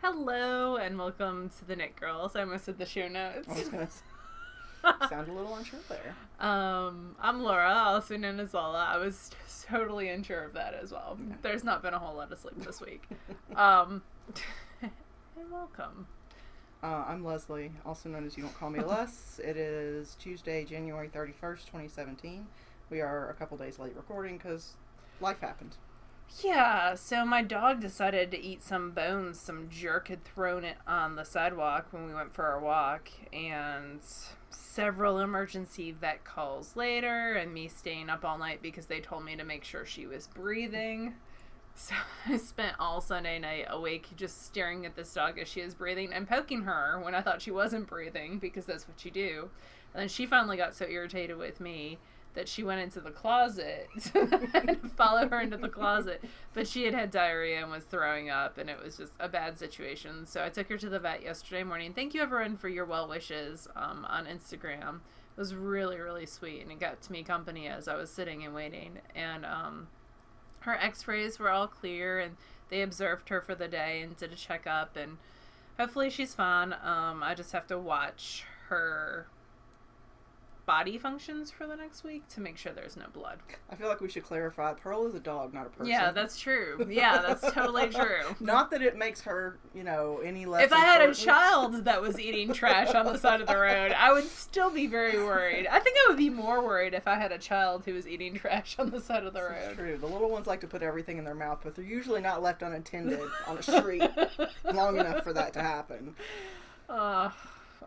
Hello and welcome to the TheKnitGirlls. I almost said the show notes. I was going to sound a little unsure there. I'm Laura, also known as Lola. I was totally unsure of that as well. Yeah. There's not been a whole lot of sleep this week. And welcome. I'm Leslie, also known as You Don't Call Me Les. It is Tuesday, January 31st, 2017. We are a couple days late recording because life happened. Yeah, so my dog decided to eat some bones some jerk had thrown it on the sidewalk when we went for our walk, and several emergency vet calls later, and me staying up all night because they told me to make sure she was breathing. So I spent all Sunday night awake just staring at this dog as she is breathing and poking her when I thought she wasn't breathing, because that's what you do. And then she finally got so irritated with me that she went into the closet. I had to follow her into the closet. But she had diarrhea and was throwing up, and it was just a bad situation. So I took her to the vet yesterday morning. Thank you, everyone, for your well wishes on Instagram. It was really, really sweet, and it got to me company as I was sitting and waiting. And her x-rays were all clear, and they observed her for the day and did a checkup, and hopefully she's fine. I just have to watch her body functions for the next week to make sure there's no blood. I feel like we should clarify, Pearl is a dog, not a person. Yeah, that's true. Yeah, that's totally true. Not that it makes her, any less If I had a child that was eating trash on the side of the road, I would still be very worried. I think I would be more worried if I had a child who was eating trash on the side of the road. That's true. The little ones like to put everything in their mouth, but they're usually not left unattended on a street long enough for that to happen.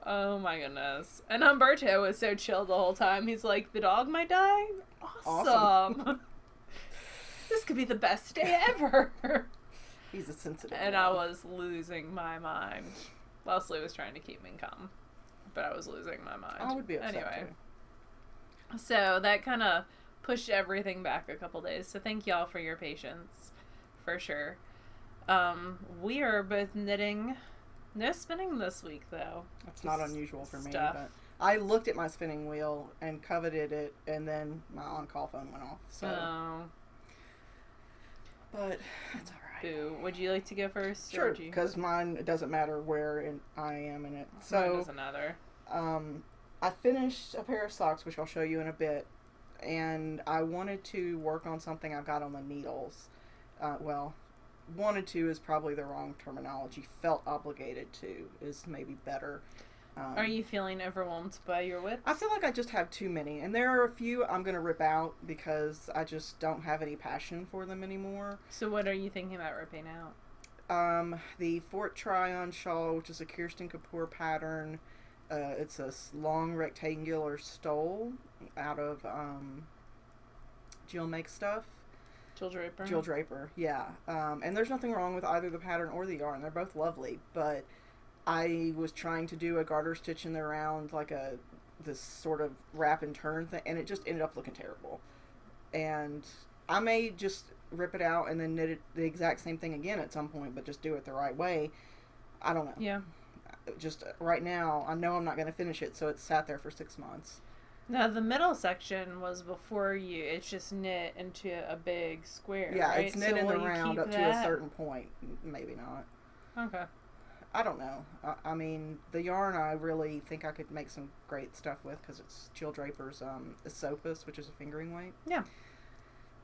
Oh my goodness. And Humberto was so chill the whole time. He's like, the dog might die? Awesome. This could be the best day ever. He's a sensitive And dog. I was losing my mind. Leslie was trying to keep me calm, but I was losing my mind. I would be upset anyway. too. So that kind of pushed everything back a couple days. So thank y'all for your patience, for sure. We are both knitting. No spinning this week, though. That's not unusual for me, but I looked at my spinning wheel and coveted it, and then my on-call phone went off. So, but it's all right. Boo. Would you like to go first? Sure, because mine, it doesn't matter where I am in it. So, mine doesn't matter. I finished a pair of socks, which I'll show you in a bit, and I wanted to work on something I've got on the needles. Wanted to is probably the wrong terminology. Felt obligated to is maybe better. Are you feeling overwhelmed by your whips? I feel like I just have too many, and there are a few I'm going to rip out because I just don't have any passion for them anymore. So what are you thinking about ripping out? The Fort Tryon shawl, which is a Kirsten Kapoor pattern. It's a long rectangular stole out of Jill Makes Stuff. Jill Draper, yeah. And there's nothing wrong with either the pattern or the yarn. They're both lovely, but I was trying to do a garter stitch in the round, like this sort of wrap and turn thing, and it just ended up looking terrible. And I may just rip it out and then knit it the exact same thing again at some point, but just do it the right way. I don't know. Yeah. Just right now, I know I'm not going to finish it, so it's sat there for 6 months. Now, the middle section was before it's just knit into a big square, yeah, right? it's knit in the round up to a certain point. Maybe not. Okay. I don't know. I mean, the yarn I really think I could make some great stuff with because it's Jill Draper's Esopus, which is a fingering weight. Yeah.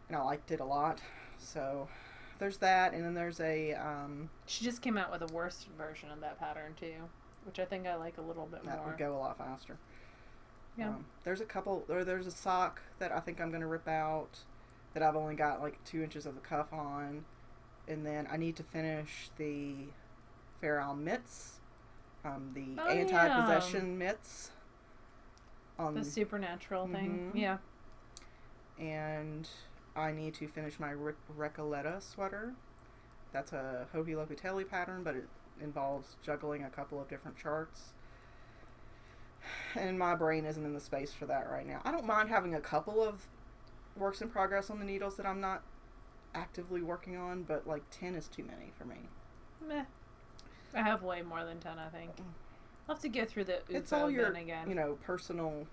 And I liked it a lot. So there's that, and then there's a... she just came out with a worse version of that pattern, too, which I think I like a little bit more. That would go a lot faster. Yeah. There's a sock that I think I'm going to rip out that I've only got like 2 inches of the cuff on. And then I need to finish the Fair Isle mitts, the anti-possession mitts. The supernatural thing. Yeah. And I need to finish my Recoleta sweater. That's a Hohi Locatelli pattern, but it involves juggling a couple of different charts. And my brain isn't in the space for that right now. I don't mind having a couple of works in progress on the needles that I'm not actively working on, but like 10 is too many for me. Meh. I have way more than 10, I think. I'll have to go through the it's all your, again. Personal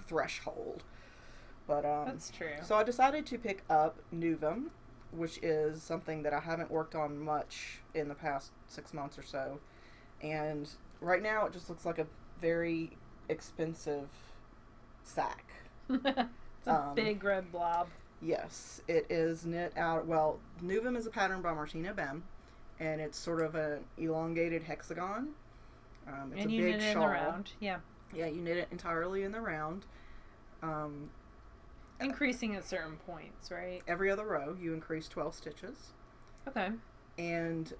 threshold. But that's true. So I decided to pick up Nuvum, which is something that I haven't worked on much in the past 6 months or so. And right now it just looks like a very expensive sack. It's a big red blob. Yes, it is knit out. Well, Nuvum is a pattern by Martina Bem, and it's sort of an elongated hexagon. It's and a you big knit it shawl. in the round. Yeah. Yeah, you knit it entirely in the round. Increasing at certain points, right? Every other row, you increase 12 stitches. Okay. And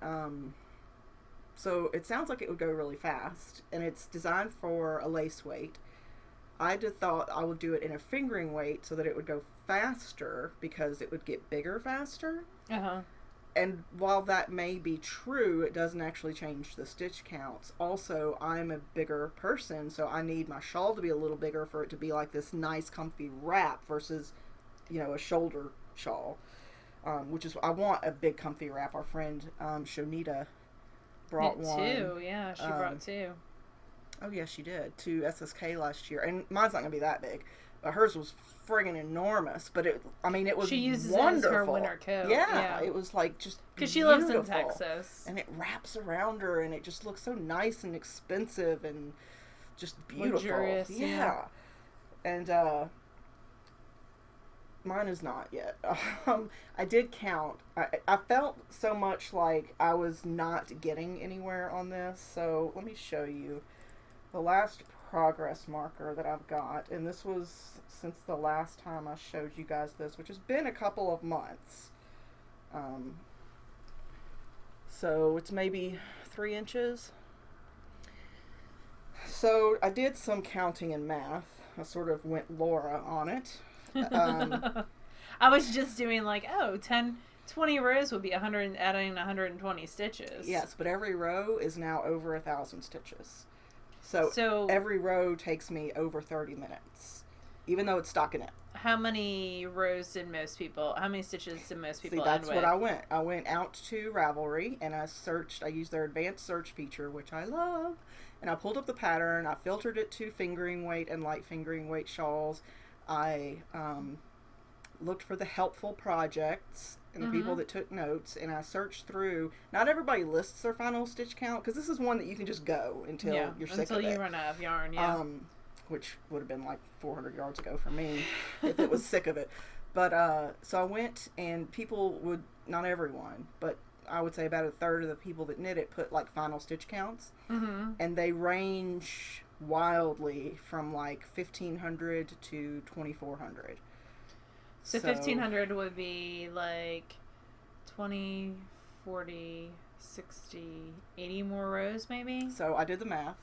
so it sounds like it would go really fast, and it's designed for a lace weight. I just thought I would do it in a fingering weight so that it would go faster because it would get bigger faster. Uh-huh. And while that may be true, it doesn't actually change the stitch counts. Also, I'm a bigger person, so I need my shawl to be a little bigger for it to be like this nice, comfy wrap versus, a shoulder shawl. Which is, I want a big, comfy wrap. Our friend, Shonita, brought one. Two, yeah, she brought two. Oh, yeah, she did. To SSK last year. And mine's not going to be that big. But hers was friggin' enormous. But it was she uses wonderful. it as her winter coat. Yeah, it was like just because she lives in Texas. And it wraps around her and it just looks so nice and expensive and just beautiful. Luxurious, yeah. And mine is not yet. I did count. I felt so much like I was not getting anywhere on this. So let me show you the last progress marker that I've got, and this was since the last time I showed you guys this, which has been a couple of months. So it's maybe 3 inches. So I did some counting and math. I sort of went Laura on it. I was just doing 20 rows would be adding 120 stitches. Yes, but every row is now over 1,000 stitches. So every row takes me over 30 minutes, even though it's stockinette. How many stitches did most people end with? See, that's what I went. I went out to Ravelry and I used their advanced search feature, which I love, and I pulled up the pattern. I filtered it to fingering weight and light fingering weight shawls. I looked for the helpful projects and the people that took notes, and I searched through. Not everybody lists their final stitch count, because this is one that you can just go until you're sick of it. Until you run out of yarn, yeah. Which would have been 400 yards ago for me if it was sick of it. But so I went, and people would, not everyone, but I would say about a third of the people that knit it put final stitch counts, and they range wildly from 1,500 to 2,400. So 1,500 would be 20, 40, 60, 80 more rows maybe? So I did the math.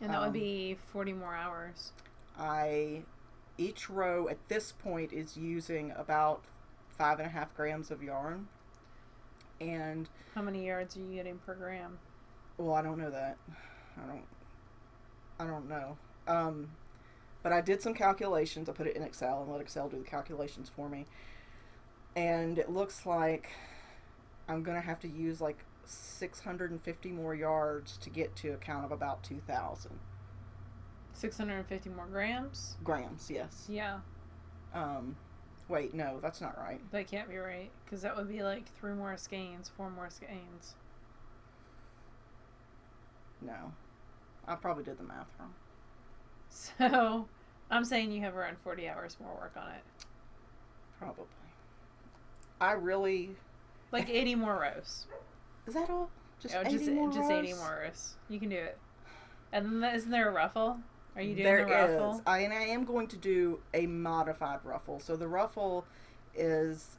And that would be 40 more hours. Each row at this point is using about 5.5 grams of yarn. And how many yards are you getting per gram? Well, I don't know that. I don't know. But I did some calculations. I put it in Excel and let Excel do the calculations for me. And it looks like I'm going to have to use 650 more yards to get to a count of about 2,000. 650 more grams? Grams, yes. Yeah. Wait, no, that's not right. That can't be right, because that would be 3 more skeins, 4 more skeins. No. I probably did the math wrong. So, I'm saying you have around 40 hours more work on it. Probably. I really... 80 more rows. Is that all? Just 80 more rows? Just 80 more rows. You can do it. And then, isn't there a ruffle? Are you doing the ruffle? There is. I am going to do a modified ruffle. So the ruffle is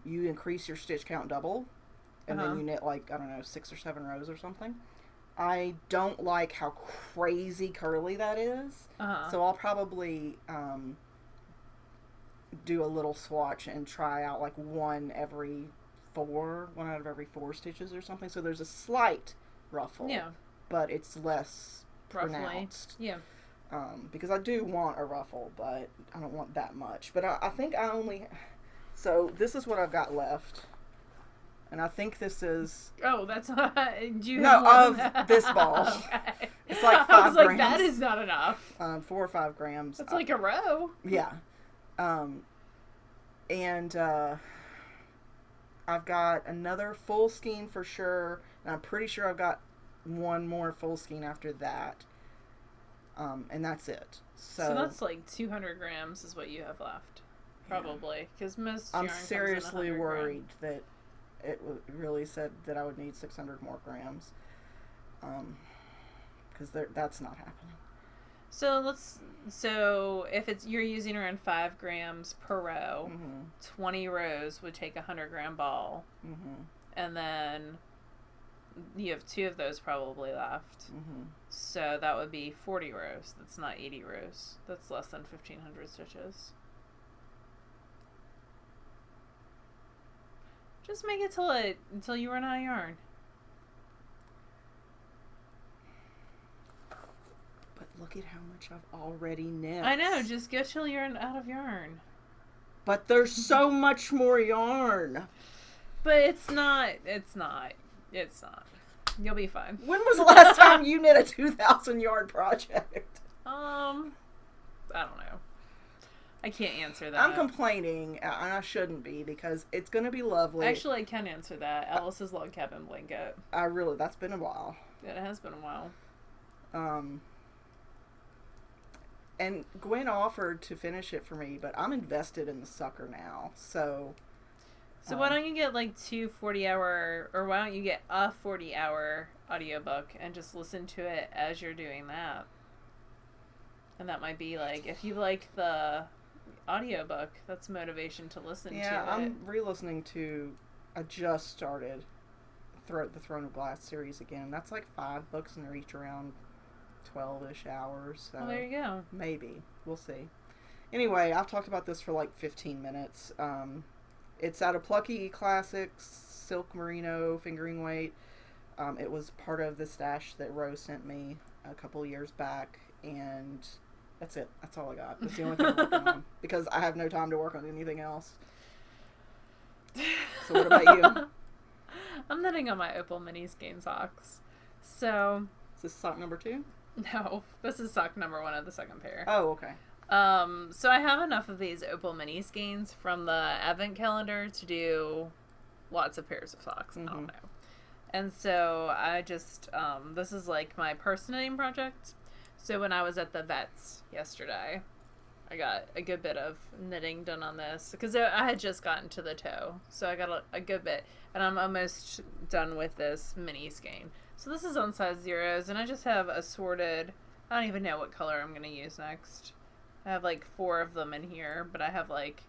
you increase your stitch count double, and then you knit 6 or 7 rows or something. I don't like how crazy curly that is. So I'll probably do a little swatch and try out one out of every 4 stitches or something. So there's a slight ruffle. Yeah. But it's less pronounced. Yeah. Because I do want a ruffle, but I don't want that much. But I think I only... So this is what I've got left. And I think this is... Oh, that's not... this ball. Okay. It's 5 I was grams. That is not enough. 4 or 5 grams. That's a row. Yeah. And I've got another full skein for sure, and I'm pretty sure I've got one more full skein after that. And that's it. So that's like 200 grams is what you have left, probably, because most I'm yarn seriously comes in 100 worried gram. that it really said that I would need 600 more grams, because that's not happening. So if you're using around 5 grams per row, 20 rows would take a 100-gram ball, and then you have 2 of those probably left. So that would be 40 rows. That's not 80 rows. That's less than 1,500 stitches. Just make it until you run out of yarn. But look at how much I've already knit. I know. Just go till you're out of yarn. But there's so much more yarn. But it's not. You'll be fine. When was the last time you knit a 2,000 yard project? I don't know. I can't answer that. I'm complaining, and I shouldn't be, because it's going to be lovely. Actually, I can answer that. Alice's log cabin blanket. That's been a while. It has been a while. And Gwen offered to finish it for me, but I'm invested in the sucker now, so... So why don't you get like 2 40-hour, or why don't you get a 40-hour audiobook and just listen to it as you're doing that? And that might be like, if you like the audiobook, that's motivation to listen to it. Yeah, I'm re-listening to, I just started the Throne of Glass series again. That's like 5 books and they're each around 12-ish hours. So well, there you go. Maybe. We'll see. Anyway, I've talked about this for like 15 minutes. It's out of Plucky Classics, Silk Merino, fingering weight. It was part of the stash that Rose sent me a couple years back, and that's it. That's all I got. That's the only thing I'm working on, because I have no time to work on anything else. So what about you? I'm knitting on my Opal Mini Skein socks. So... Is this sock number 2? No, this is sock number 1 of the second pair. Oh, okay. So I have enough of these Opal Mini Skeins from the advent calendar to do lots of pairs of socks. I don't know. And so I just, this is like my purse knitting project. So when I was at the Vets yesterday, I got a good bit of knitting done on this because I had just gotten to the toe. So I got a good bit, and I'm almost done with this mini skein. So this is on size 0s, and I just have assorted, I don't even know what color I'm going to use next. I have like 4 of them in here, but I have like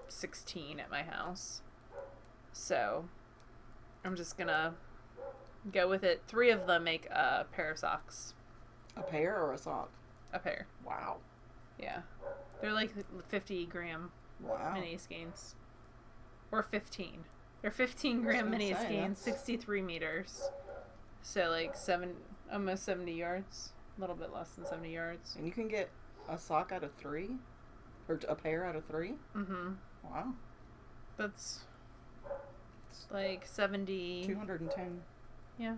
16 at my house. So I'm just going to go with it. 3 of them make a pair of socks. A pair or a sock? A pair. Wow. Yeah. They're like 50-gram mini skeins. Or 15. They're 15-gram mini skeins, 63 meters. So like almost 70 yards. A little bit less than 70 yards. And you can get a sock out of 3? Or a pair out of 3? Mm-hmm. Wow. That's like 70... 210 yeah.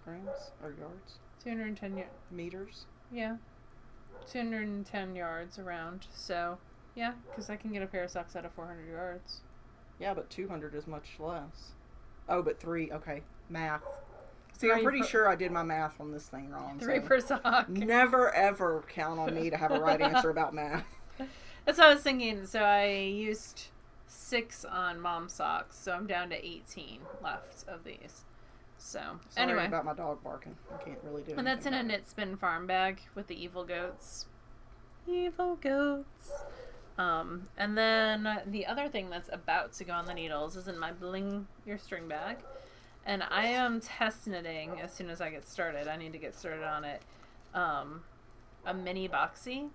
grams or yards? 210 meters? Yeah. 210 yards around. So, yeah, because I can get a pair of socks out of 400 yards. Yeah, but 200 is much less. Oh, but 3, okay. Math. See, I'm pretty sure I did my math on this thing wrong. 3 per sock. Never, ever count on me to have a right answer about math. That's what I was thinking. So I used 6 on mom's socks, so I'm down to 18 left of these. So, Sorry anyway. about my dog barking. I can't really do it. And that's in a Knit Spin farm bag with the evil goats. Evil goats. And then the other thing that's about to go on the needles is in my Bling Your String bag. And I am test knitting as soon as I get started. I need to get started on it. A mini boxy.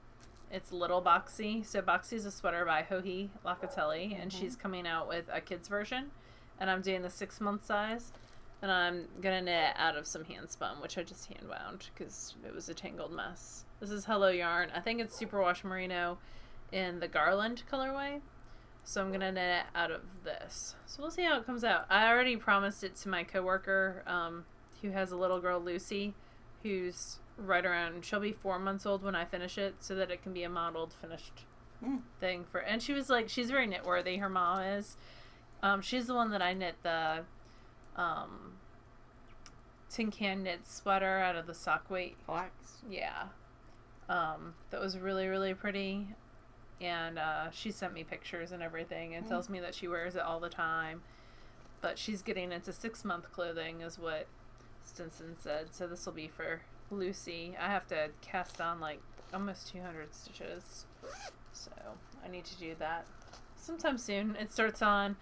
It's little boxy. So boxy is a sweater by Joji Locatelli, and she's coming out with a kid's version. And I'm doing the 6-month size. And I'm going to knit out of some hand spun, which I just hand wound because it was a tangled mess. This is Hello Yarn. I think it's Superwash Merino in the Garland colorway. So I'm going to knit it out of this. So we'll see how it comes out. I already promised it to my coworker who has a little girl, Lucy, who's right around, she'll be 4 months old when I finish it, so that it can be a modeled, finished thing for, and she was like, she's very knit worthy. Her mom is. She's the one that I knit the tin can knit sweater out of the sock weight Flax. Yeah. That was really, really pretty. And she sent me pictures and everything and tells me that she wears it all the time. But she's getting into 6-month clothing is what Stinson said. So this will be for Lucy. I have to cast on like almost 200 stitches. So I need to do that sometime soon. It starts on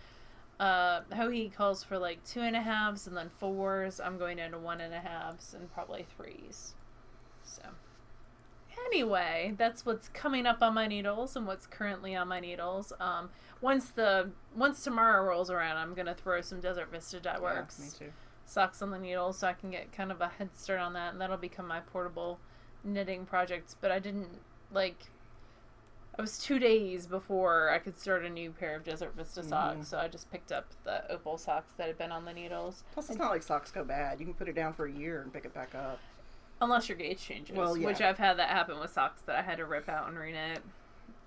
Hohe calls for like 2.5s and then 4s. I'm going into 1.5s and probably 3s. So anyway, that's what's coming up on my needles and what's currently on my needles. Once tomorrow rolls around, I'm gonna throw some Desert Vista Dye Works Me too. socks on the needles so I can get kind of a head start on that, and that'll become my portable knitting project. But I didn't I was 2 days before I could start a new pair of Desert Vista socks, so I just picked up the opal socks that had been on the needles. Plus, it's not like socks go bad. You can put it down for a year and pick it back up. Unless your gauge changes, Well, yeah. which I've had that happen with socks that I had to rip out and reknit.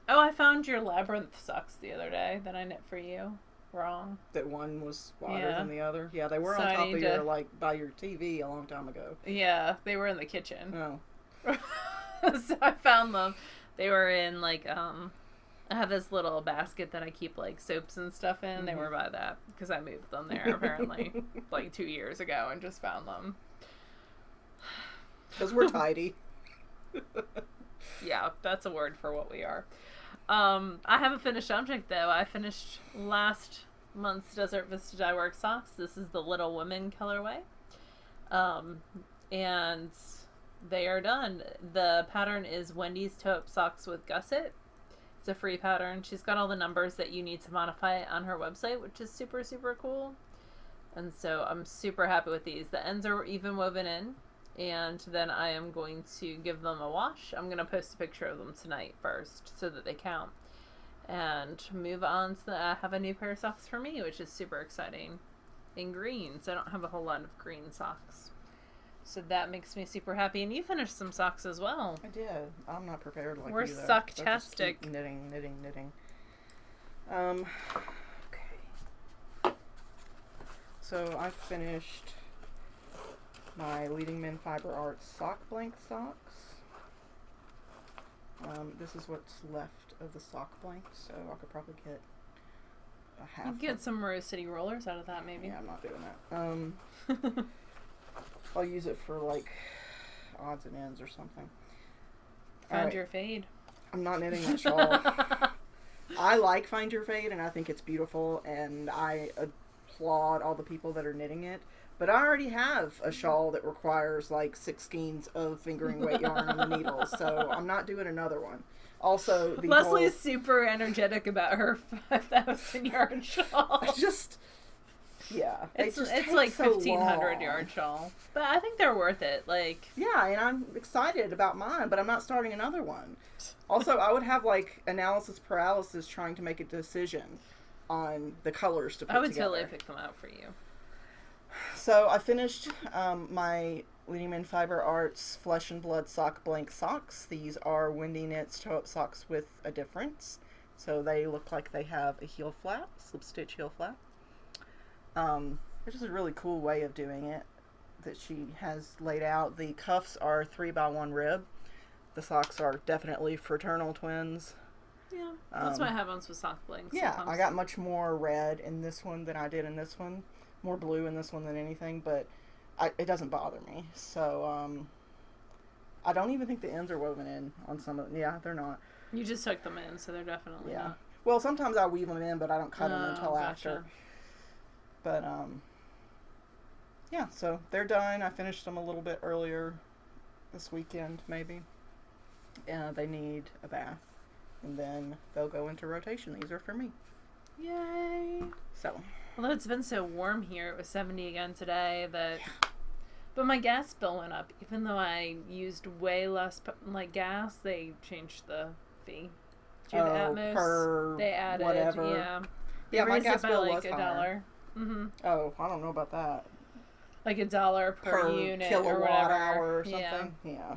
Oh, I found your labyrinth socks the other day that I knit for you. Wrong. That one was wider than the other. Yeah, they were So on I top of need your, to- like, by your TV a long time ago. Yeah, they were in the kitchen. Oh. So I found them. They were in like I have this little basket that I keep like soaps and stuff in. They were by that because I moved them there apparently like 2 years ago and just found them. Because we're tidy. Yeah, that's a word for what we are. I have a finished object though. I finished last month's Desert Vista Dye Works socks. This is the Little Women colorway. And they are done. The pattern is Wendy's Toe-Up Socks with Gusset. It's a free pattern. She's got all the numbers that you need to modify it on her website, which is super, super cool. And so I'm super happy with these. The ends are even woven in. And then I am going to give them a wash. I'm going to post a picture of them tonight first so that they count. And move on to I have a new pair of socks for me, which is super exciting. In green, so I don't have a whole lot of green socks. So that makes me super happy. And you finished some socks as well. I did. I'm not prepared like We're you, though. socktastic. So knitting. Okay. So I finished my Leading Men Fiber Arts sock blank socks. This is what's left of the sock blank, so I could probably get a half. You can get some Rose City rollers out of that, maybe. Yeah, I'm not doing that. I'll use it for like odds and ends or something. Find your fade. I'm not knitting that shawl. I like Find Your Fade, and I think it's beautiful, and I applaud all the people that are knitting it. But I already have a shawl that requires like 6 skeins of fingering weight yarn on the needles, so I'm not doing another one. Also, the Leslie's super energetic about her 5,000 yard shawl. Yeah, It's take like so 1,500 long. yard shawl, but I think they're worth it. Like, yeah, and I'm excited about mine, but I'm not starting another one. Also, I would have like analysis paralysis trying to make a decision on the colors to put I would together. totally pick them out for you. So I finished my Leading Men Fiber Arts Flesh and Blood Sock Blank socks. These are Wendy Knits Toe-Up Socks with a difference. So they look like they have a heel flap, slip stitch heel flap. Which is a really cool way of doing it that she has laid out. The cuffs are 3x1 rib. The socks are definitely fraternal twins. Yeah, that's what happens with sock blanks. Yeah, sometimes. I got much more red in this one than I did in this one. More blue in this one than anything, but it doesn't bother me. So, I don't even think the ends are woven in on some of them. Yeah, they're not. You just tuck them in, so they're definitely Yeah. not. Well, sometimes I weave them in, but I don't cut them until Gotcha. after. But, yeah, so they're done. I finished them a little bit earlier this weekend, maybe. They need a bath, and then they'll go into rotation. These are for me. Yay! So, Although it's been so warm here, it was 70 again today. But my gas bill went up, even though I used way less gas. They changed the fee. Do the Atmos? Per they added, whatever. yeah. They Yeah, my raised gas it by bill like was $1. higher. Mm-hmm. Oh, I don't know about that. Like $1 per unit kilowatt or whatever. hour or Yeah. something. Yeah.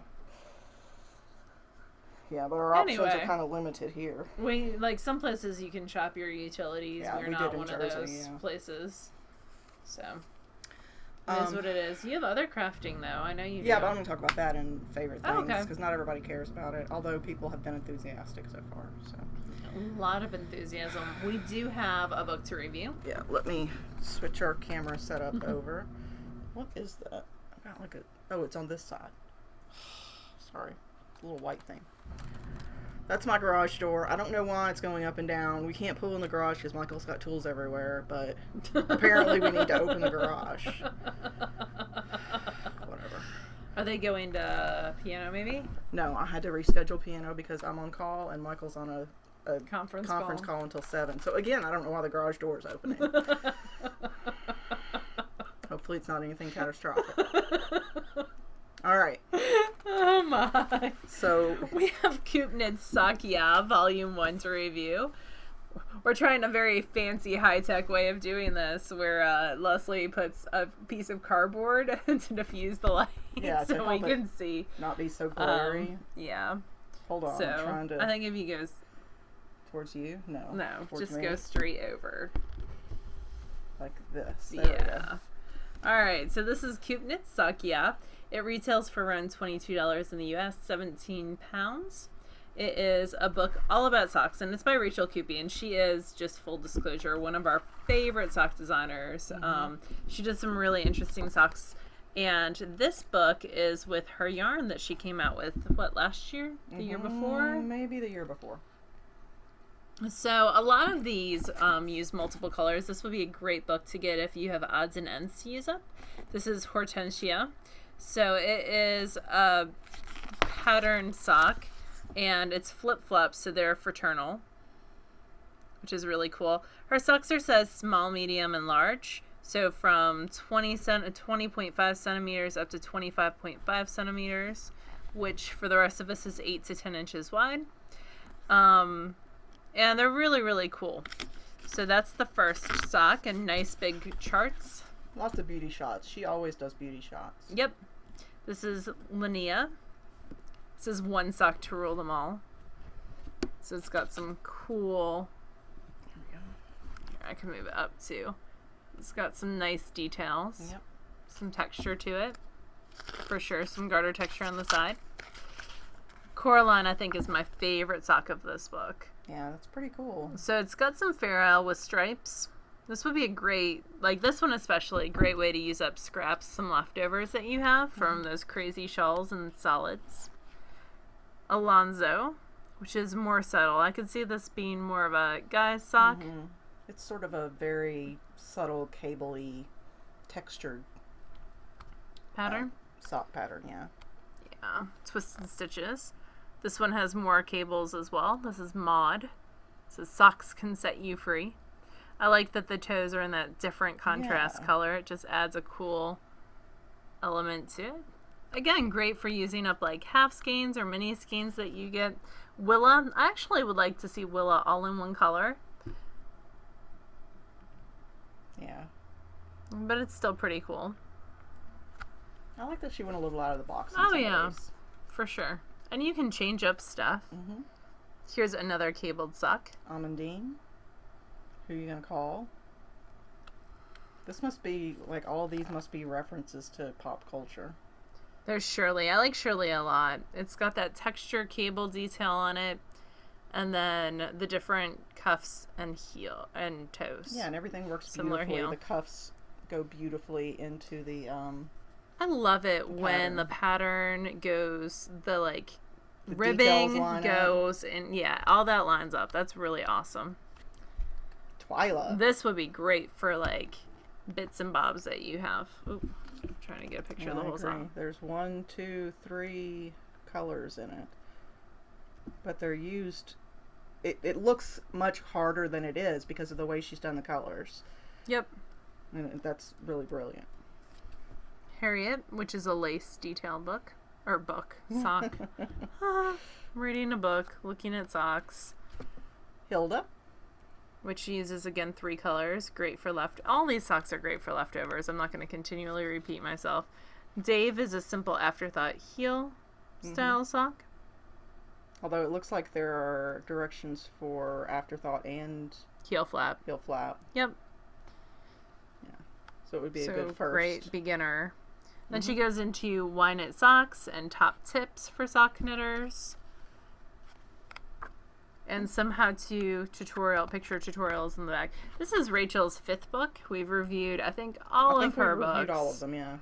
Yeah, but our options Anyway. are kind of limited here. We like some places you can shop your utilities. Yeah, We're we not did in one Jersey, of those yeah. places. So it is what it is. You have other crafting though. I know you do. Yeah, but I'm going to talk about that in favorite Oh, things okay. because not everybody cares about it, although people have been enthusiastic so far. So A lot of enthusiasm. We do have a book to review. yeah, let me switch our camera setup over. What is that? I got like a... Oh, it's on this side. Sorry. It's a little white thing. That's my garage door. I don't know why it's going up and down. We can't pull in the garage because Michael's got tools everywhere, but apparently we need to open the garage. Whatever. Are they going to piano maybe? No, I had to reschedule piano because I'm on call and Michael's on a Conference call until 7. So again, I don't know why the garage door is opening. Hopefully it's not anything catastrophic. All right. Oh my. So we have Coopknits Socks Yeah, Volume 1 to review. We're trying a very fancy high-tech way of doing this where Leslie puts a piece of cardboard to diffuse the light so we can see. Not be so glary. Yeah. Hold on. So I'm trying to... I think if he goes... Towards you? No. No, Towards just me? go straight over. Like this. There Yeah. Alright, so this is Coopknits Socks Yeah. It retails for around $22 in the US, 17 pounds. It is a book all about socks, and it's by Rachel Coopy, and she is, just full disclosure, one of our favorite sock designers. Mm-hmm. She does some really interesting socks, and this book is with her yarn that she came out with, what, last year? The year before? Maybe the year before. So a lot of these use multiple colors. This would be a great book to get if you have odds and ends to use up. This is Hortensia. So it is a patterned sock, and it's flip-flops, so they're fraternal, which is really cool. Her socks are size small, medium, and large. So from 20.5 centimeters up to 25.5 centimeters, which for the rest of us is 8 to 10 inches wide. And they're really, really cool. So that's the first sock, and nice big charts. Lots of beauty shots. She always does beauty shots. Yep. This is Linnea. This is one sock to rule them all. So it's got some cool... There we go. Here, I can move it up too. It's got some nice details. Yep. Some texture to it. For sure. Some garter texture on the side. Coraline, I think, is my favorite sock of this book. Yeah, that's pretty cool. So it's got some ferrule with stripes. This would be a great, like this one especially, a great way to use up scraps, some leftovers that you have from those crazy shawls and solids. Alonzo, which is more subtle. I could see this being more of a guy's sock. Mm-hmm. It's sort of a very subtle, cable-y, textured Pattern. sock pattern, yeah. Yeah, twisted stitches. This one has more cables as well. This is Maud. This is Socks Can Set You Free. I like that the toes are in that different contrast color. It just adds a cool element to it. Again, great for using up like half skeins or mini skeins that you get. Willa, I actually would like to see Willa all in one color. Yeah. But it's still pretty cool. I like that she went a little out of the box. Oh yeah, for sure. And you can change up stuff. Mm-hmm. Here's another cabled sock. Amandine. Who are you going to call? This must be, like, all these must be references to pop culture. There's Shirley. I like Shirley a lot. It's got that texture cable detail on it. And then the different cuffs and heel and toes. Yeah, and everything works Similar beautifully. heel. The cuffs go beautifully into the I love it pattern. when the pattern goes, the like The ribbing details line goes, and yeah, all that lines up. That's really awesome. Twyla. This would be great for like bits and bobs that you have. Oop, I'm trying to get a picture of the I whole agree. sock. There's 1, 2, 3 colors in it. But they're used... It looks much harder than it is because of the way she's done the colors. Yep. And that's really brilliant. Harriet, which is a lace detail book. Or sock. I'm reading a book, looking at socks. Hilda. Which uses, again, 3 colors. Great for all these socks are great for leftovers. I'm not going to continually repeat myself. Dave is a simple afterthought heel style sock. Although it looks like there are directions for afterthought and Heel flap. heel flap. Yep. Yeah. So it would be a good first. Great beginner. Then she goes into why knit socks and top tips for sock knitters. And some how-to picture tutorials in the back. This is Rachel's 5th book. We've reviewed, I think, all of her books. Reviewed all of them, yeah.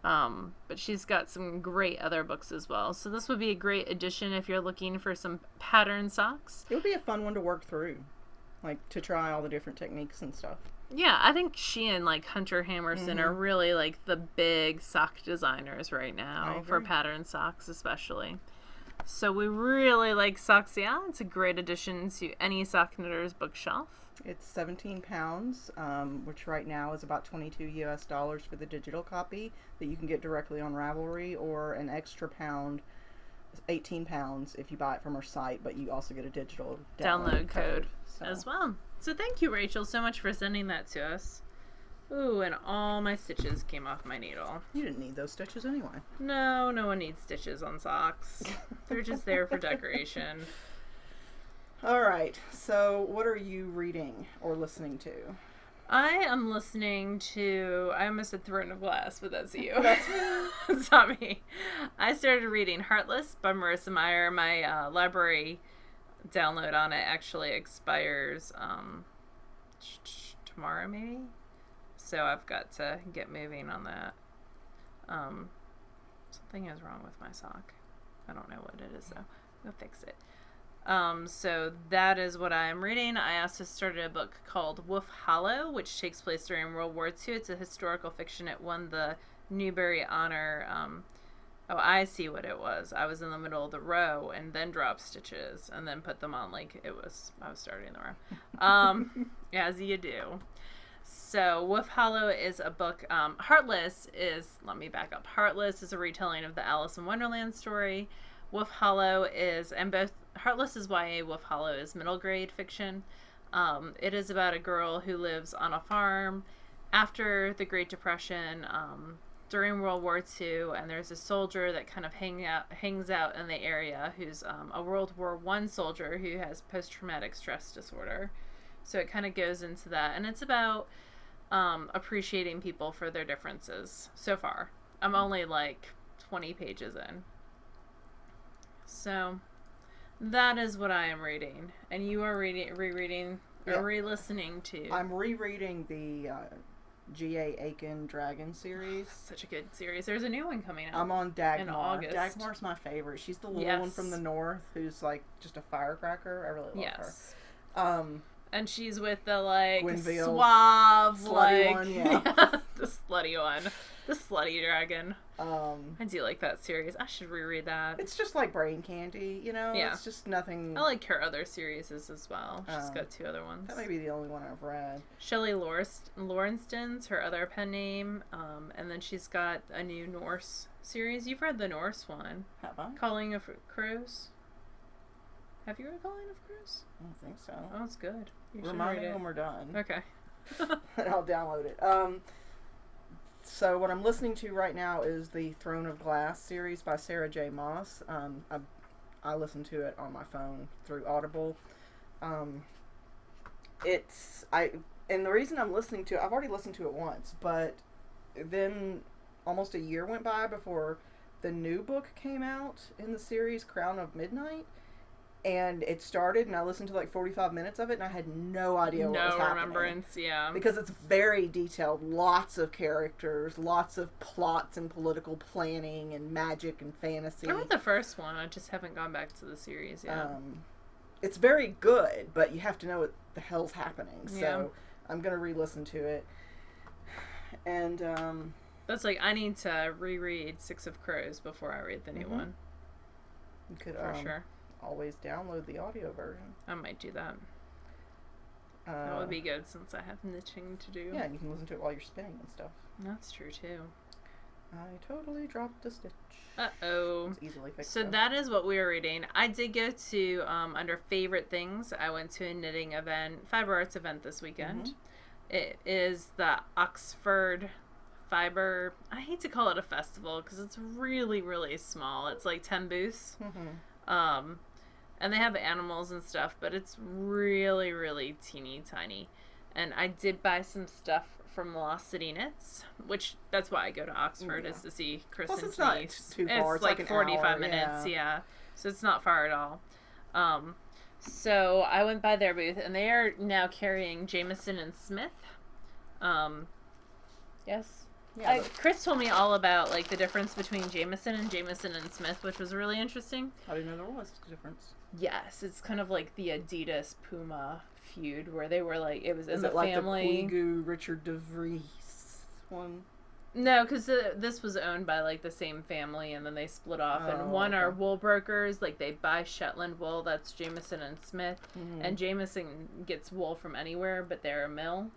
But she's got some great other books as well. So this would be a great addition if you're looking for some pattern socks. It would be a fun one to work through, like to try all the different techniques and stuff. Yeah, I think she and like Hunter Hammerson are really like the big sock designers right now for pattern socks especially. So we really like Socks Yeah. It's a great addition to any sock knitter's bookshelf. It's 17 pounds, which right now is about $22 US for the digital copy that you can get directly on Ravelry, or an extra pound, 18 pounds if you buy it from her site, but you also get a digital download code as well. So thank you, Rachel, so much for sending that to us. Ooh, and all my stitches came off my needle. You didn't need those stitches anyway. No, no one needs stitches on socks. They're just there for decoration. All right, so what are you reading or listening to? I am listening to, I almost said Throne of Glass, but that's you. That's me. It's not me. I started reading Heartless by Marissa Meyer. My library download on it actually expires tomorrow, maybe? So I've got to get moving on that. Something is wrong with my sock. I don't know what it is, though. We'll fix it. So that is what I am reading. I also started a book called Wolf Hollow, which takes place during World War II. It's a historical fiction. It won the Newbery Honor. Oh, I see what it was. I was in the middle of the row and then dropped stitches and then put them on like I was starting the row. As you do. So Wolf Hollow is a book. Heartless is, let me back up. Heartless is a retelling of the Alice in Wonderland story. Wolf Hollow is, and both Heartless is YA, Wolf Hollow is middle grade fiction. It is about a girl who lives on a farm after the Great Depression, during World War II, and there's a soldier that kind of hangs out in the area who's a World War I soldier who has post-traumatic stress disorder. So it kind of goes into that, and it's about appreciating people for their differences so far. I'm only like 20 pages in. So that is what I am reading. And you are rereading or re-listening to. I'm rereading the G.A. Aiken Dragon series. Such a good series. There's a new one coming out. I'm on Dagmar. In August. Dagmar's my favorite. She's the little one from the north who's like just a firecracker. I really love her. And she's with the like Gwynville, suave, slutty like one, yeah. the slutty one, the slutty dragon. I do like that series. I should reread that. It's just like brain candy, you know. Yeah. It's just nothing. I like her other series as well. She's got 2 other ones. That may be the only one I've read. Shelley Lawrence's her other pen name, and then she's got a new Norse series. You've read the Norse one. Have I? Calling of Crows. Have you read Calling of Crows? I don't think so. Oh, it's good. Remind me when we're done. Okay. And I'll download it. So what I'm listening to right now is the Throne of Glass series by Sarah J. Maas. I listen to it on my phone through Audible. And the reason I'm listening to it, I've already listened to it once, but then almost a year went by before the new book came out in the series, Crown of Midnight. And it started, and I listened to like 45 minutes of it, and I had no idea what was happening. No remembrance, yeah. Because it's very detailed. Lots of characters, lots of plots and political planning and magic and fantasy. I read the first one. I just haven't gone back to the series yet. It's very good, but you have to know what the hell's happening. So Yeah. I'm going to re-listen to it. And that's like, I need to reread Six of Crows before I read the new one. You could for sure. always download the audio version. I might do that. That would be good since I have knitting to do. Yeah, and you can listen to it while you're spinning and stuff. That's true too. I totally dropped a stitch. Uh-oh. It's easily fixed. So that is what we were reading. I did go to, under favorite things, I went to a knitting event, fiber arts event this weekend. It is the Oxford Fiber, I hate to call it a festival because it's really, really small. It's like 10 booths. And they have animals and stuff, but it's really, really teeny tiny. And I did buy some stuff from Lost City Knits, which that's why I go to Oxford, is to see Chris Plus, and it's not Denise. too far. It's like an 45 hour, minutes, yeah. So it's not far at all. So I went by their booth, and they are now carrying Jameson and Smith. Yes. Yeah, Chris told me all about like the difference between Jameson and Smith, which was really interesting. I didn't know there was a difference. Yes, it's kind of like the Adidas Puma feud, where they were like, it was as Is a it like family. the Puigu Richard DeVries one? No, because this was owned by like the same family, and then they split off. And one are wool brokers, like they buy Shetland wool. That's Jameson and Smith, and Jameson gets wool from anywhere, but they're a mill.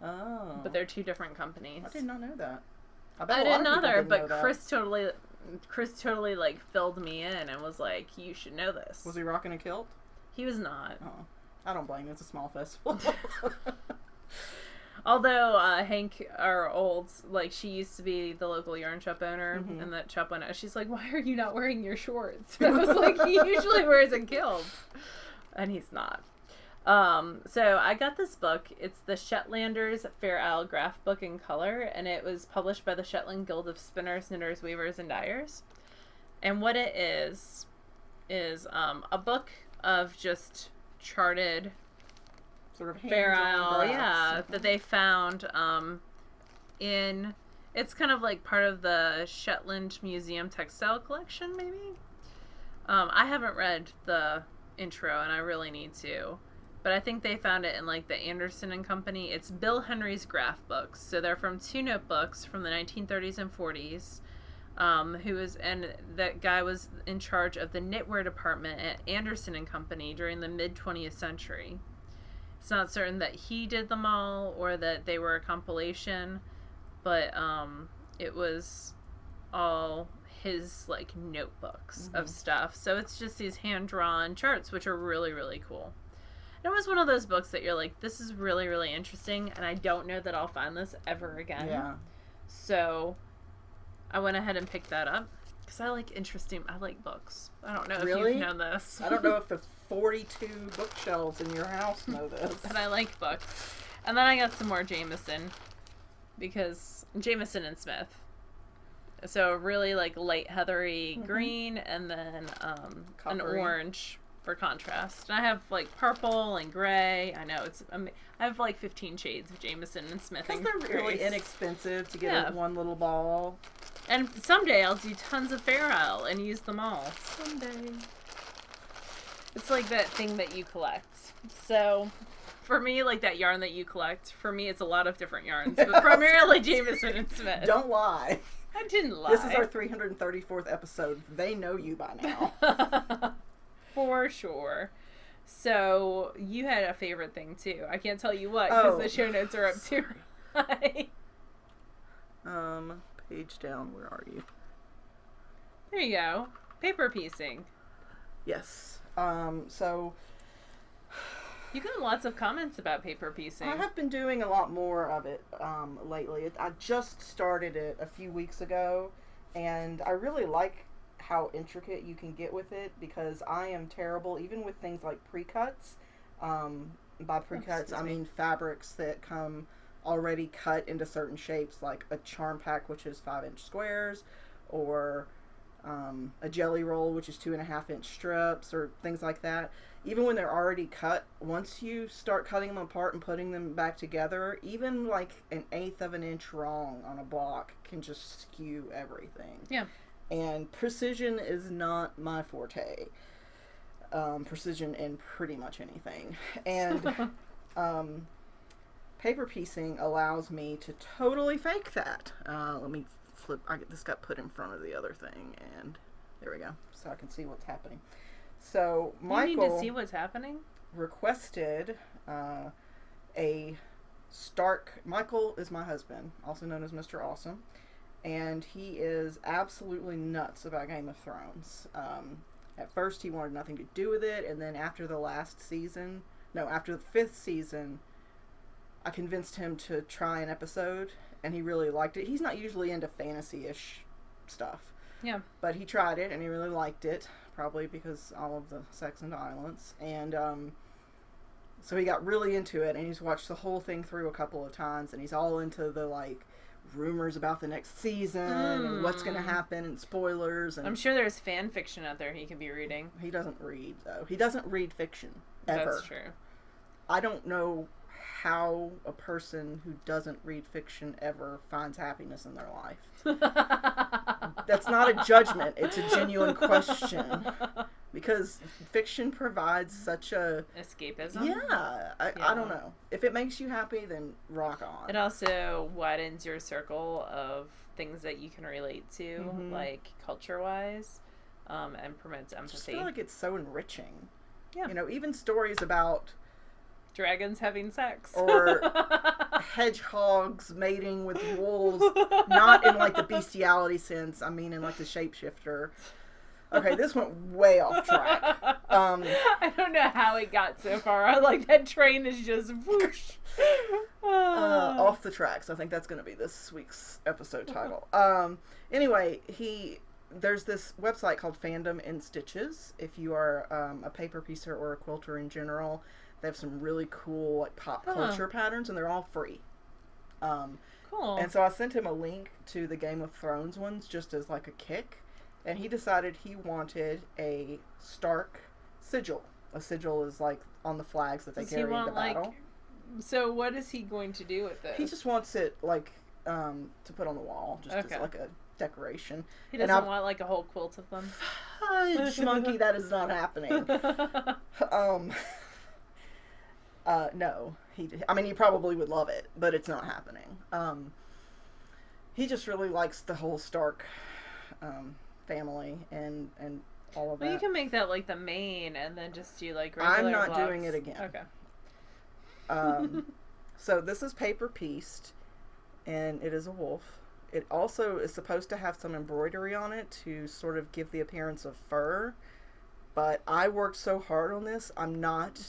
Oh, but they're two different companies. I did not know that. I didn't either, but Chris totally like filled me in and was like, "You should know this." Was he rocking a kilt? He was not. Oh, I don't blame you. It's a small festival. Although Hank, our old, like, she used to be the local yarn shop owner, and that shop went out. She's like, "Why are you not wearing your shorts?" And I was like, "He usually wears a kilt," and he's not. So I got this book. It's the Shetlanders Fair Isle Graph Book in color, and it was published by the Shetland Guild of Spinners, Knitters, Weavers, and Dyers. And what it is a book of just charted sort of Fair Isle, that they found in. It's kind of like part of the Shetland Museum textile collection, maybe. I haven't read the intro, and I really need to. But I think they found it in like the Anderson and Company. It's Bill Henry's graph books. So they're from two notebooks from the 1930s and 40s. And that guy was in charge of the knitwear department at Anderson and Company during the mid 20th century. It's not certain that he did them all or that they were a compilation, but it was all his like notebooks of stuff. So it's just these hand-drawn charts, which are really, really cool. It was one of those books that you're like, this is really, really interesting, and I don't know that I'll find this ever again. Yeah. So I went ahead and picked that up because I like books. I don't know if you've known this. I don't know if the 42 bookshelves in your house know this. But I like books. And then I got some more Jameson, because Jameson and Smith. So really like light heathery green, and then an orange for contrast. And I have like purple and gray. I know I have like 15 shades of Jameson and Smith. Because they're really inexpensive to get one little ball. And someday I'll do tons of Fair Isle and use them all. Someday. It's like that thing that you collect. So for me, like that yarn that you collect, for me it's a lot of different yarns, but primarily Jameson and Smith. Don't lie. I didn't lie. This is our 334th episode. They know you by now. For sure. So you had a favorite thing too. I can't tell you what because the show notes are up too high. Page down. Where are you? There you go. Paper piecing. Yes. So you got lots of comments about paper piecing. I have been doing a lot more of it lately. I just started it a few weeks ago, and I really like how intricate you can get with it, because I am terrible even with things like pre-cuts. By pre-cuts I mean fabrics that come already cut into certain shapes, like a charm pack, which is 5-inch squares, or a jelly roll, which is 2.5-inch strips, or things like that. Even when they're already cut, once you start cutting them apart and putting them back together, even like 1/8 of an inch wrong on a block can just skew everything. Yeah. And precision is not my forte. Precision in pretty much anything. And paper piecing allows me to totally fake that. Let me flip. This got put in front of the other thing, and there we go, so I can see what's happening. So Michael, you need to see what's happening? Requested a Stark. Michael is my husband, also known as Mr. Awesome, and he is absolutely nuts about Game of Thrones. At first he wanted nothing to do with it, and then after the after the 5th season, I convinced him to try an episode, and he really liked it. He's not usually into fantasy-ish stuff, Yeah. But he tried it and he really liked it, probably because all of the sex and violence. And so he got really into it, and he's watched the whole thing through a couple of times, and he's all into the like rumors about the next season and what's going to happen and spoilers. And I'm sure there's fan fiction out there he can be reading. He doesn't read, though. He doesn't read fiction ever. That's true. I don't know how a person who doesn't read fiction ever finds happiness in their life. That's not a judgment. It's a genuine question. Because fiction provides such a... escapism? Yeah. I don't know. If it makes you happy, then rock on. It also widens your circle of things that you can relate to, like culture-wise, and promotes empathy. I just feel like it's so enriching. Yeah. You know, even stories about... dragons having sex. Or hedgehogs mating with wolves. Not in like the bestiality sense. I mean in like the shapeshifter. Okay, this went way off track. I don't know how it got so far. Like that train is just whoosh. Off the tracks. I think that's going to be this week's episode title. Anyway, there's this website called Fandom in Stitches. If you are a paper piecer or a quilter in general, they have some really cool like pop culture patterns, and they're all free. Cool. And so I sent him a link to the Game of Thrones ones just as like a kick, and he decided he wanted a Stark sigil. A sigil is like on the flags that they carry into battle. So what is he going to do with this? He just wants it like to put on the wall, just as like a decoration. He doesn't want like a whole quilt of them. Fudge, monkey, that is not happening. No, he probably would love it, but it's not happening. He just really likes the whole Stark family and all of that. Well, you can make that like the main, and then just do like regular I'm not blocks. doing it again. Okay. So this is paper pieced, and it is a wolf. It also is supposed to have some embroidery on it to sort of give the appearance of fur, but I worked so hard on this, I'm not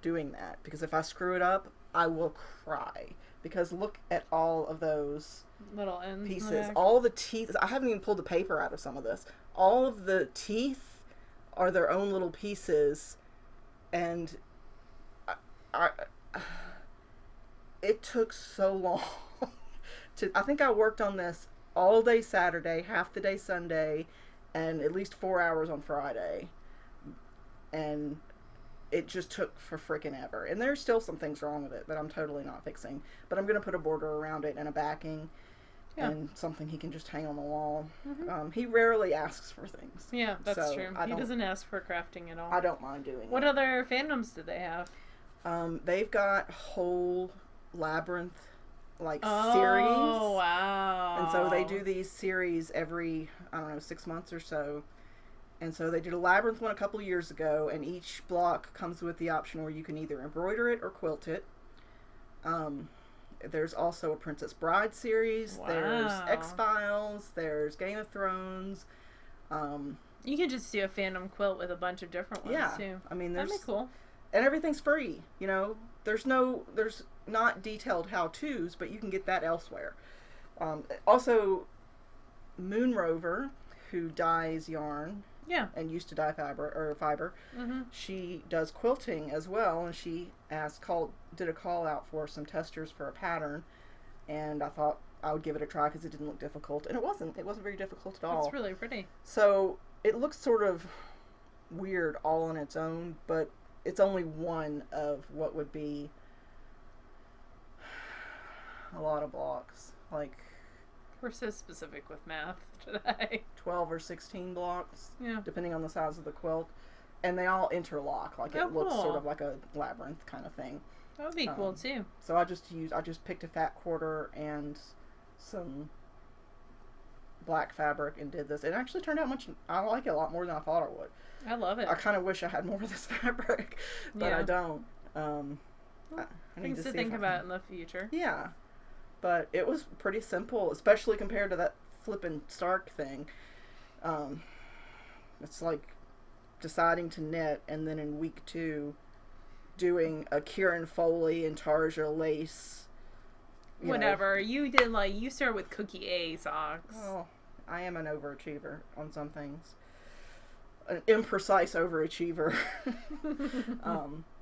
doing that, because if I screw it up, I will cry. Because look at all of those little ends pieces. All the teeth. I haven't even pulled the paper out of some of this. All of the teeth are their own little pieces, and it took so long. I think I worked on this all day Saturday, half the day Sunday, and at least 4 hours on Friday. And it just took for frickin' ever. And there's still some things wrong with it that I'm totally not fixing. But I'm going to put a border around it and a backing and something he can just hang on the wall. He rarely asks for things. Yeah, that's true. He doesn't ask for crafting at all. I don't mind doing it. What other fandoms do they have? They've got whole Labyrinth series. Oh, wow. And so they do these series every, 6 months or so. And so they did a Labyrinth one a couple of years ago, and each block comes with the option where you can either embroider it or quilt it. There's also a Princess Bride series. Wow. There's X-Files. There's Game of Thrones. You can just do a fandom quilt with a bunch of different ones, too. I mean, that'd be cool. And everything's free, you know. There's not detailed how-tos, but you can get that elsewhere. Also, Moon Rover, who dyes yarn, and used to dye fiber. She does quilting as well, and she did a call out for some testers for a pattern, and I thought I would give it a try because it didn't look difficult, and it wasn't very difficult at all. It's really pretty. So it looks sort of weird all on its own, but it's only one of what would be a lot of blocks, like we're so specific with math today. 12 or 16 blocks, depending on the size of the quilt, and they all interlock. Like it looks sort of like a labyrinth kind of thing. That would be cool too. So I just picked a fat quarter and some black fabric and did this. It actually turned out I like it a lot more than I thought it would. I love it. I kind of wish I had more of this fabric, but I don't. Things to think about in the future. Yeah. But it was pretty simple, especially compared to that flippin' Stark thing. It's like deciding to knit, and then in week 2, doing a Kieran Foley and Tarja lace. Whatever. You did you started with Cookie A socks. Oh, I am an overachiever on some things. An imprecise overachiever.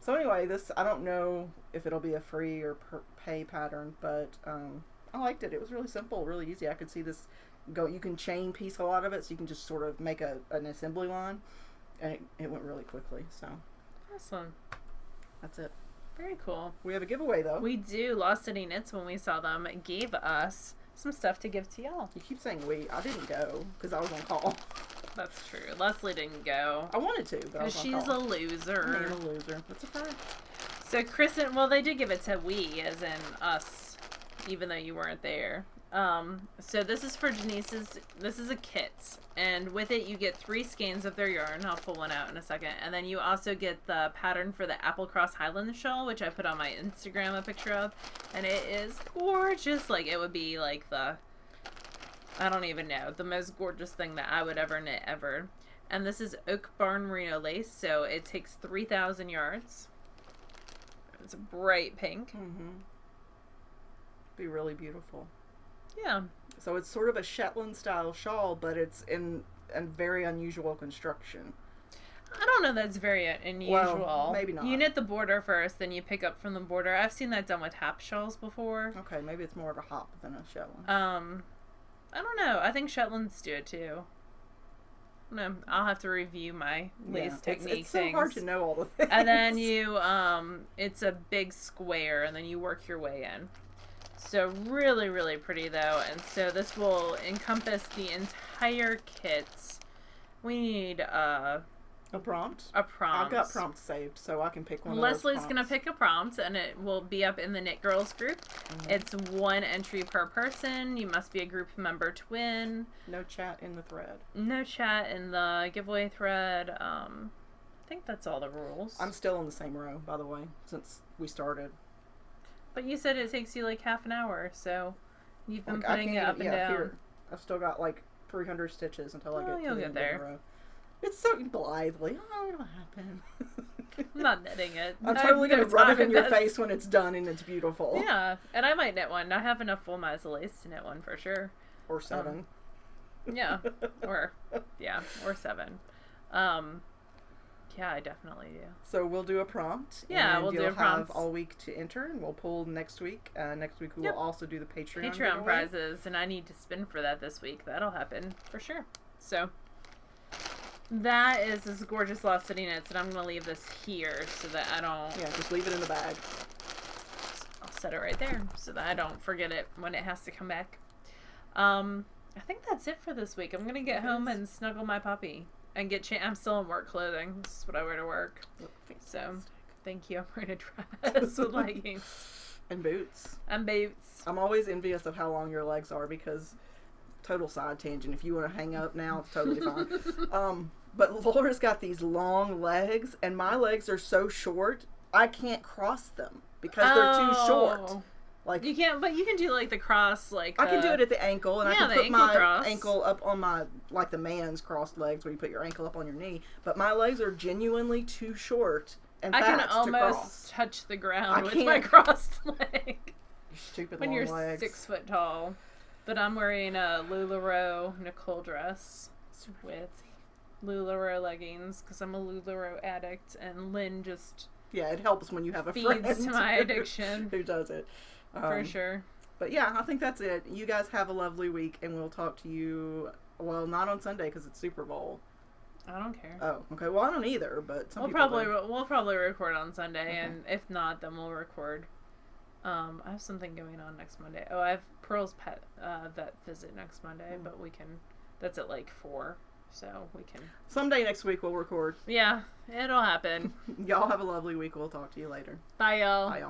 So anyway, this, I don't know if it'll be a free or pay pattern, but I liked it. It was really simple, really easy. I could see this go. You can chain piece a lot of it, so you can just sort of make an assembly line, and it went really quickly. So awesome. That's it. Very cool. We have a giveaway though. We do. Lost City Knits, when we saw them, gave us some stuff to give to y'all. You keep saying we. I didn't go because I was on call. That's true. Leslie didn't go. I wanted to, but I was on she's call. a loser. I'm a loser. That's a fact. So Kristen, well, they did give it to we, as in us, even though you weren't there. So this is for Denise's. This is a kit, and with it you get 3 skeins of their yarn. I'll pull one out in a second, and then you also get the pattern for the Applecross Highland shawl, which I put on my Instagram a picture of, and it is gorgeous. Like, it would be like the, I don't even know, the most gorgeous thing that I would ever knit ever. And this is Oak Barn Merino lace, so it takes 3,000 yards. It's a bright pink. Mm-hmm. Be really beautiful. Yeah. So it's sort of a Shetland style shawl, but it's in a very unusual construction. I don't know that's very unusual. Well, maybe not. You knit the border first, then you pick up from the border. I've seen that done with hap shawls before. Okay, maybe it's more of a hop than a Shetland. I don't know. I think Shetlands do it too. No, I'll have to review my lace technique it's so hard to know all the things. And then you, it's a big square, and then you work your way in. So really, really pretty though. And so this will encompass the entire kit. We need a prompt. A prompt. I've got prompts saved, so I can pick one. Leslie's of those gonna pick a prompt, and it will be up in the Knit Girls group. Mm-hmm. It's 1 entry per person. You must be a group member to win. No chat in the thread. No chat in the giveaway thread. I think that's all the rules. I'm still in the same row, by the way, since we started. But you said it takes you like half an hour, so you've been putting it up and down. Here, I've still got like 300 stitches until I get to you'll the get end there. of the row. It's so blithely. Oh, it'll happen. I'm not knitting it. I'm totally going to rub it in your face when it's done and it's beautiful. Yeah, and I might knit one. I have enough full miles of lace to knit one for sure. Or 7. Yeah, or 7. Yeah, I definitely do. So we'll do a prompt. Yeah, we'll do a prompt. Have all week to enter, and we'll pull next week. Next week we will also do the Patreon prizes, and I need to spin for that this week. That'll happen for sure. So that is this gorgeous Lost City Knits, and I'm going to leave this here so that I don't... Yeah, just leave it in the bag. I'll set it right there so that I don't forget it when it has to come back. I think that's it for this week. I'm going to get home and snuggle my puppy. And get I'm still in work clothing. This is what I wear to work. So, thank you. I'm wearing a dress with leggings. And boots. And boots. I'm always envious of how long your legs are because, total side tangent, if you want to hang up now, it's totally fine. But Laura's got these long legs, and my legs are so short, I can't cross them because they're too short. Like, you can't, but you can do like the cross, like I can do it at the ankle, and I can put my ankle up on my, like the man's crossed legs where you put your ankle up on your knee. But my legs are genuinely too short and fat to cross. I can almost touch the ground with my crossed leg. You stupid when long you're legs. 6 foot tall. But I'm wearing a LuLaRoe Nicole dress with LuLaRoe leggings because I'm a LuLaRoe addict, and Lynn just it helps when you have a friend feeds to my addiction who does it. For sure. But yeah, I think that's it. You guys have a lovely week, and we'll talk to you, well, not on Sunday because it's Super Bowl. I don't care. Oh, okay. Well, I don't either, but we'll probably record on Sunday, and if not, then we'll record. I have something going on next Monday. Oh, I have Pearl's pet vet visit next Monday, but we can, that's at like 4, so we can. Someday next week we'll record. Yeah, it'll happen. Y'all have a lovely week. We'll talk to you later. Bye, y'all. Bye, y'all.